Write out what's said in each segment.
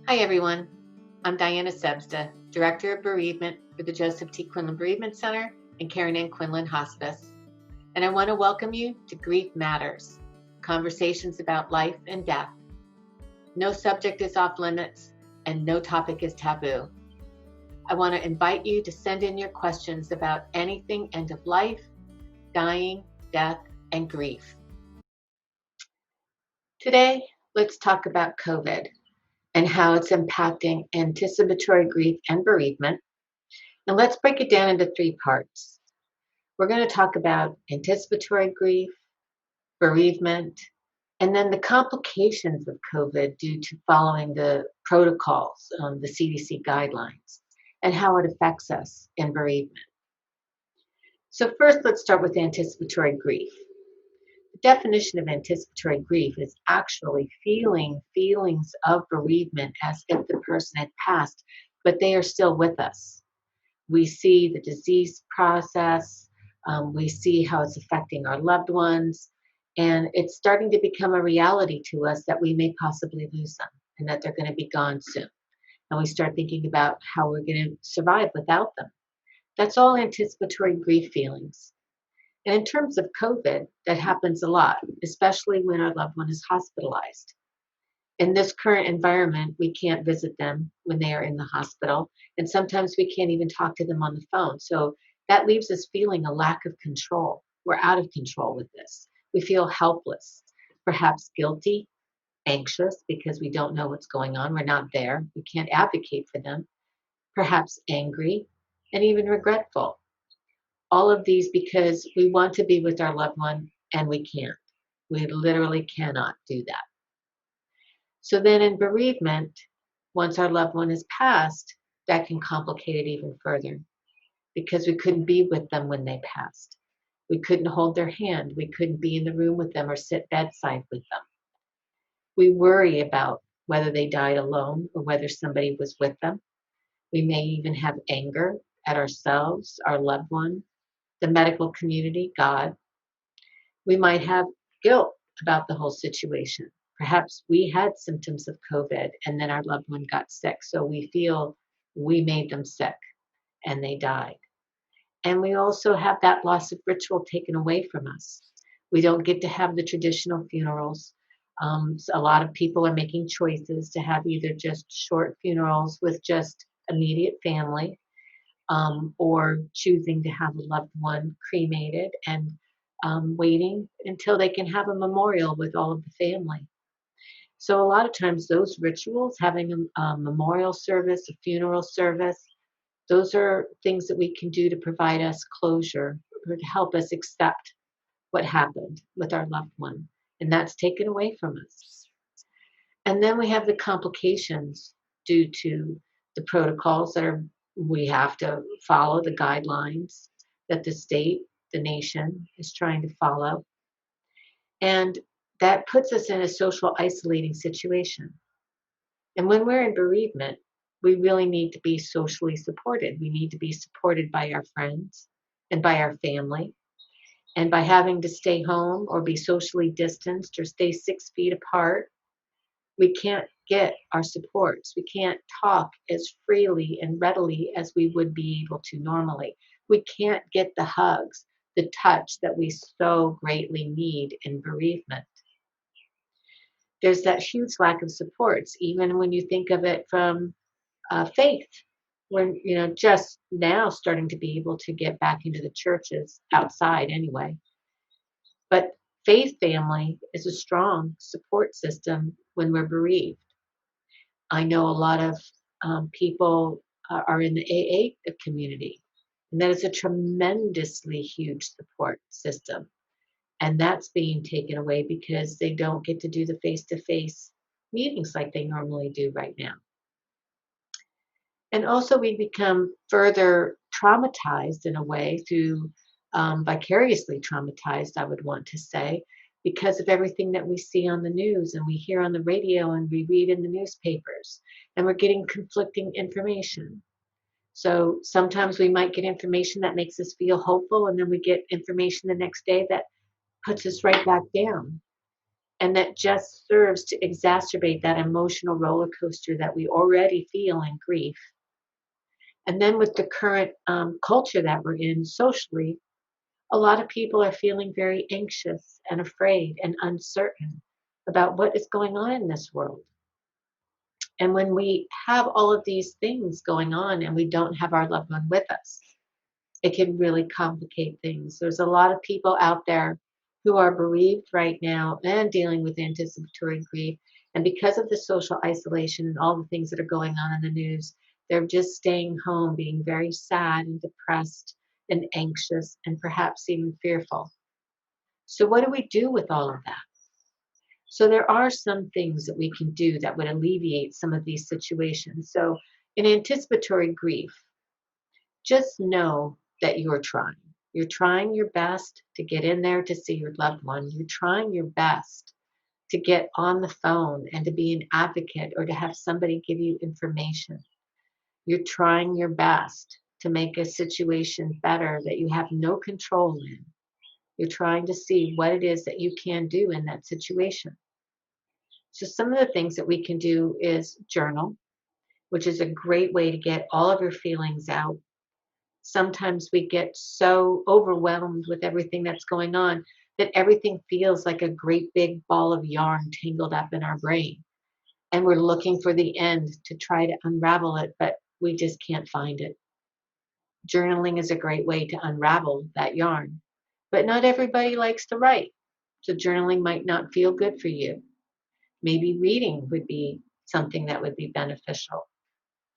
Hi, everyone. I'm Diana Sebsta, Director of Bereavement for the Joseph T. Quinlan Bereavement Center and Karen Ann Quinlan Hospice. And I want to welcome you to Grief Matters, conversations about life and death. No subject is off limits and no topic is taboo. I want to invite you to send in your questions about anything end of life, dying, death, and grief. Today, let's talk about COVID and how it's impacting anticipatory grief and bereavement. And let's break it down into three parts. We're going to talk about anticipatory grief, bereavement, and then the complications of COVID due to following the protocols, the CDC guidelines, and how it affects us in bereavement. So first, let's start with anticipatory grief. The definition of anticipatory grief is actually feeling feelings of bereavement as if the person had passed, but they are still with us. We see the disease process, we see how it's affecting our loved ones, and it's starting to become a reality to us that we may possibly lose them and that they're going to be gone soon. And we start thinking about how we're going to survive without them. That's all anticipatory grief feelings. And in terms of COVID, that happens a lot, especially when our loved one is hospitalized. In this current environment, we can't visit them when they are in the hospital, and sometimes we can't even talk to them on the phone. So that leaves us feeling a lack of control. We're out of control with this. We feel helpless, perhaps guilty, anxious because we don't know what's going on. We're not there. We can't advocate for them, perhaps angry, and even regretful. All of these because we want to be with our loved one and we can't. We literally cannot do that. So then in bereavement, once our loved one has passed, that can complicate it even further because we couldn't be with them when they passed. We couldn't hold their hand. We couldn't be in the room with them or sit bedside with them. We worry about whether they died alone or whether somebody was with them. We may even have anger at ourselves, our loved one, the medical community, God. We might have guilt about the whole situation. Perhaps we had symptoms of COVID and then our loved one got sick. So we feel we made them sick and they died. And we also have that loss of ritual taken away from us. We don't get to have the traditional funerals. So a lot of people are making choices to have either just short funerals with just immediate family, or choosing to have a loved one cremated and waiting until they can have a memorial with all of the family. So a lot of times those rituals, having a memorial service, a funeral service, those are things that we can do to provide us closure or to help us accept what happened with our loved one. And that's taken away from us. And then we have the complications due to the protocols that are we have to follow the guidelines that the state, the nation is trying to follow. And that puts us in a social isolating situation. And when we're in bereavement, we really need to be socially supported. We need to be supported by our friends and by our family. And by having to stay home or be socially distanced or stay 6 feet apart, we can't get our supports. We can't talk as freely and readily as we would be able to normally. We can't get the hugs, the touch that we so greatly need in bereavement. There's that huge lack of supports, even when you think of it from faith. When, just now starting to be able to get back into the churches outside anyway. But faith family is a strong support system when we're bereaved. I know a lot of people are in the AA community, and that is a tremendously huge support system. And that's being taken away because they don't get to do the face-to-face meetings like they normally do right now. And also, we become further traumatized in a way through vicariously traumatized, I would want to say, because of everything that we see on the news and we hear on the radio and we read in the newspapers, and we're getting conflicting information. So sometimes we might get information that makes us feel hopeful, and then we get information the next day that puts us right back down. And that just serves to exacerbate that emotional roller coaster that we already feel in grief. And then with the current culture that we're in socially, a lot of people are feeling very anxious and afraid and uncertain about what is going on in this world. And when we have all of these things going on and we don't have our loved one with us, it can really complicate things. There's a lot of people out there who are bereaved right now and dealing with anticipatory grief. And because of the social isolation and all the things that are going on in the news, they're just staying home, being very sad and depressed and anxious and perhaps even fearful. So, what do we do with all of that? So, there are some things that we can do that would alleviate some of these situations. So, in anticipatory grief, just know that you're trying. You're trying your best to get in there to see your loved one. You're trying your best to get on the phone and to be an advocate or to have somebody give you information. You're trying your best to make a situation better that you have no control in. You're trying to see what it is that you can do in that situation. So, some of the things that we can do is journal, which is a great way to get all of your feelings out. Sometimes we get so overwhelmed with everything that's going on that everything feels like a great big ball of yarn tangled up in our brain. And we're looking for the end to try to unravel it, but we just can't find it. Journaling is a great way to unravel that yarn. But not everybody likes to write. So journaling might not feel good for you. Maybe reading would be something that would be beneficial.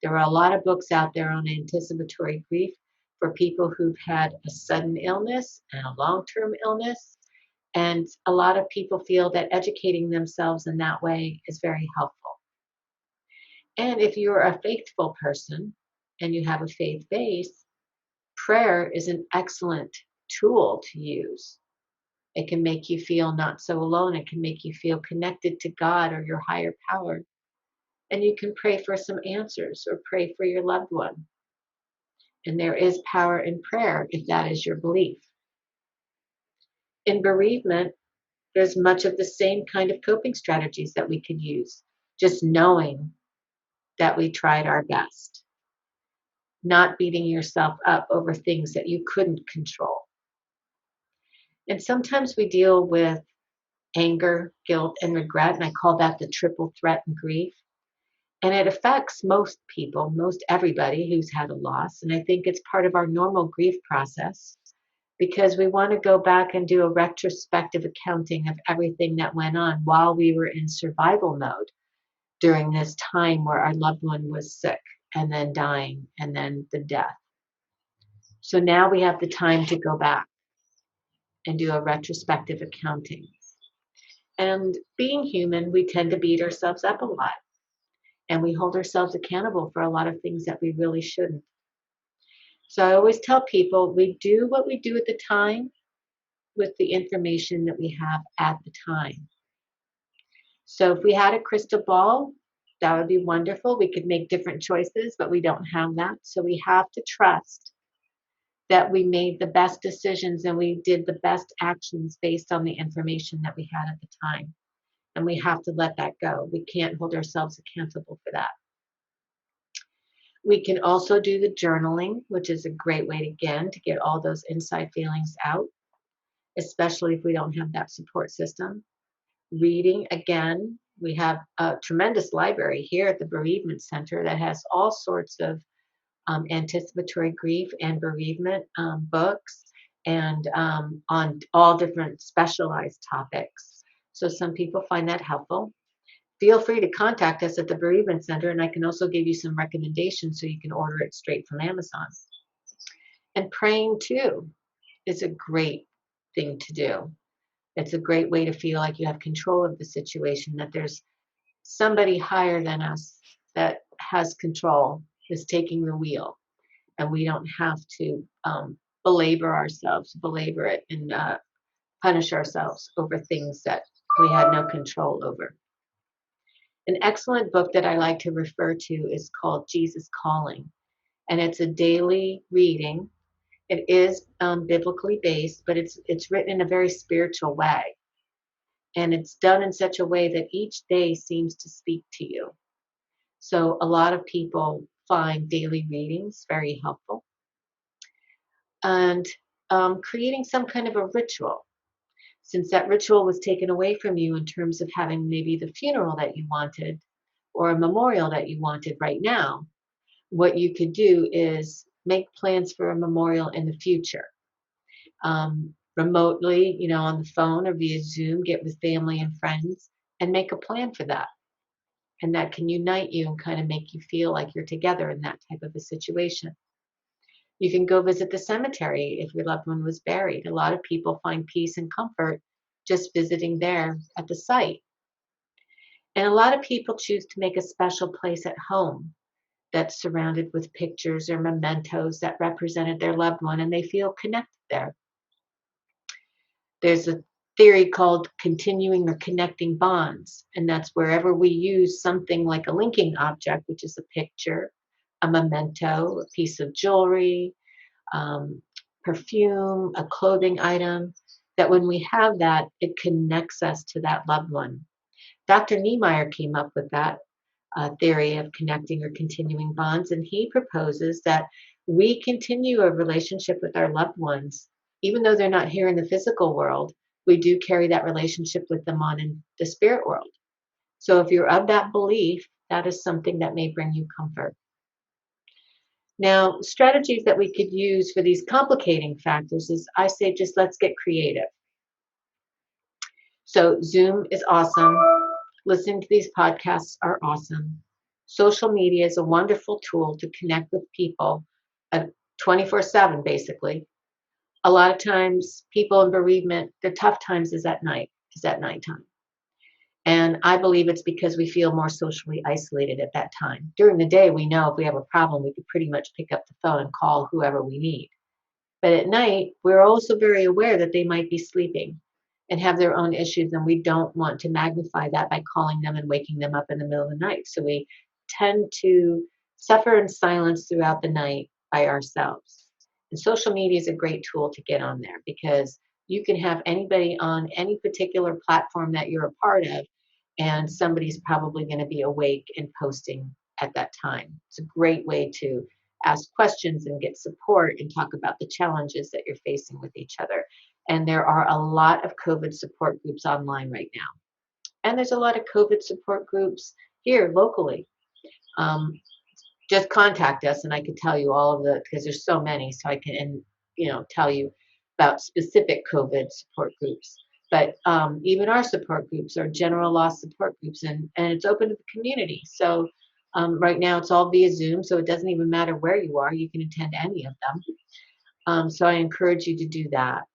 There are a lot of books out there on anticipatory grief for people who've had a sudden illness and a long term illness. And a lot of people feel that educating themselves in that way is very helpful. And if you're a faithful person and you have a faith base, prayer is an excellent tool to use. It can make you feel not so alone. It can make you feel connected to God or your higher power. And you can pray for some answers or pray for your loved one. And there is power in prayer if that is your belief. In bereavement, there's much of the same kind of coping strategies that we could use. Just knowing that we tried our best, not beating yourself up over things that you couldn't control. And sometimes we deal with anger, guilt, and regret, and I call that the triple threat in grief. And it affects most people, most everybody who's had a loss. And I think it's part of our normal grief process because we want to go back and do a retrospective accounting of everything that went on while we were in survival mode during this time where our loved one was sick and then dying and then the death. So now we have the time to go back and do a retrospective accounting. And being human, we tend to beat ourselves up a lot and we hold ourselves accountable for a lot of things that we really shouldn't. So I always tell people we do what we do at the time with the information that we have at the time. So if we had a crystal ball, that would be wonderful. We could make different choices, but we don't have that. So we have to trust that we made the best decisions and we did the best actions based on the information that we had at the time. And we have to let that go. We can't hold ourselves accountable for that. We can also do the journaling, which is a great way, again, to get all those inside feelings out, especially if we don't have that support system. Reading, again, we have a tremendous library here at the Bereavement Center that has all sorts of anticipatory grief and bereavement books and on all different specialized topics. So some people find that helpful. Feel free to contact us at the Bereavement Center, and I can also give you some recommendations so you can order it straight from Amazon. And praying too is a great thing to do. It's a great way to feel like you have control of the situation, that there's somebody higher than us that has control, is taking the wheel, and we don't have to belabor it, and punish ourselves over things that we had no control over. An excellent book that I like to refer to is called Jesus Calling, and it's a daily reading. It is biblically based, but it's written in a very spiritual way. And it's done in such a way that each day seems to speak to you. So a lot of people find daily readings very helpful. And creating some kind of a ritual, since that ritual was taken away from you in terms of having maybe the funeral that you wanted or a memorial that you wanted right now. What you could do is make plans for a memorial in the future. Remotely, on the phone or via Zoom, get with family and friends and make a plan for that. And that can unite you and kind of make you feel like you're together in that type of a situation. You can go visit the cemetery if your loved one was buried. A lot of people find peace and comfort just visiting there at the site. And a lot of people choose to make a special place at home that's surrounded with pictures or mementos that represented their loved one, and they feel connected there. There's a theory called continuing or connecting bonds, and that's wherever we use something like a linking object, which is a picture, a memento, a piece of jewelry, um, perfume, a clothing item, that when we have that, it connects us to that loved one. Dr. Niemeyer came up with that theory of connecting or continuing bonds, and he proposes that we continue a relationship with our loved ones. Even though they're not here in the physical world, we do carry that relationship with them on in the spirit world. So if you're of that belief, that is something that may bring you comfort. Now, strategies that we could use for these complicating factors is I say just let's get creative. So Zoom is awesome. Listening to these podcasts are awesome. Social media is a wonderful tool to connect with people 24/7, basically. A lot of times, people in bereavement, their tough times is at nighttime. And I believe it's because we feel more socially isolated at that time. During the day, we know if we have a problem, we could pretty much pick up the phone and call whoever we need. But at night, we're also very aware that they might be sleeping and have their own issues, and we don't want to magnify that by calling them and waking them up in the middle of the night. So we tend to suffer in silence throughout the night by ourselves. And social media is a great tool to get on there because you can have anybody on any particular platform that you're a part of, and somebody's probably going to be awake and posting at that time. It's a great way to ask questions and get support and talk about the challenges that you're facing with each other. And there are a lot of COVID support groups online right now. And there's a lot of COVID support groups here locally. Um, just contact us and I can tell you all of the, because there's so many, so I can, and, tell you about specific COVID support groups. But even our support groups are general loss support groups, and it's open to the community. So right now it's all via Zoom, so it doesn't even matter where you are. You can attend any of them. So I encourage you to do that.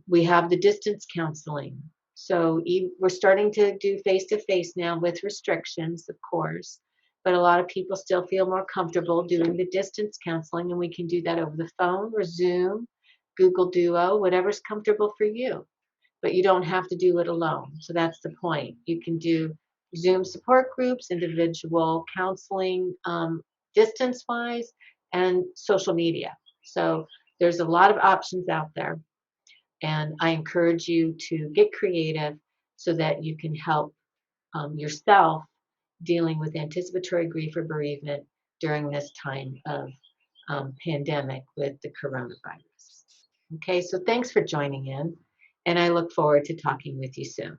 We have the distance counseling. So we're starting to do face-to-face now with restrictions, of course, but a lot of people still feel more comfortable doing the distance counseling, and we can do that over the phone or Zoom, Google Duo, whatever's comfortable for you. But you don't have to do it alone. So that's the point. You can do Zoom support groups, individual counseling, distance-wise, and social media. So there's a lot of options out there. And I encourage you to get creative so that you can help yourself dealing with anticipatory grief or bereavement during this time of pandemic with the coronavirus. Okay, so thanks for joining in, and I look forward to talking with you soon.